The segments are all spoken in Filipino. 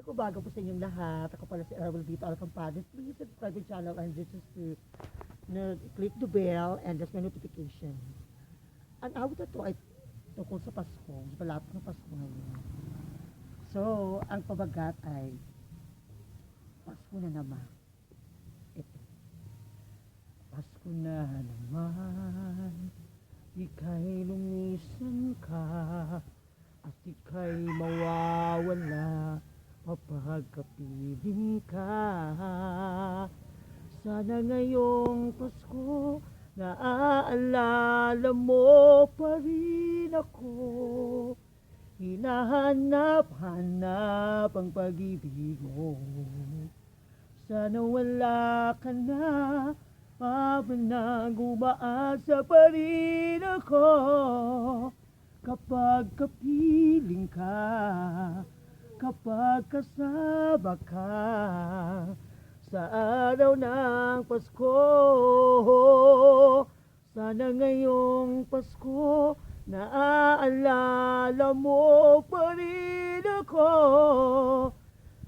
Umaga po sa inyong lahat. Ako pala si Errol Vito Alcampades. Please subscribe to channel and this is click the bell and there's my notification. Ang awit na to ay tungkol sa Pasko. Malapit ng Pasko ngayon. So, ang pabagat ay Pasko na naman. Ito. Pasko na naman. Ika'y lumisan ka at ika'y mawawala mapagkapiling ka. Sana ngayong Pasko naaalala mo pa rin ako. Hinahanap-hanap ang pag-ibig mo. Sana wala ka na, habang nag-umaasa pa rin ako. Kapag kapiling ka, kapag kasama ka sa araw ng Pasko. Sana ngayong Pasko naaalala mo pa rin ako.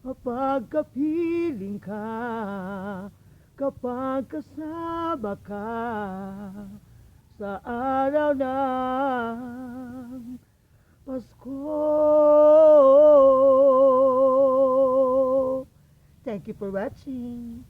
Kapag kapiling ka, kapag kasama ka sa araw ng Pasko. Thank you for watching.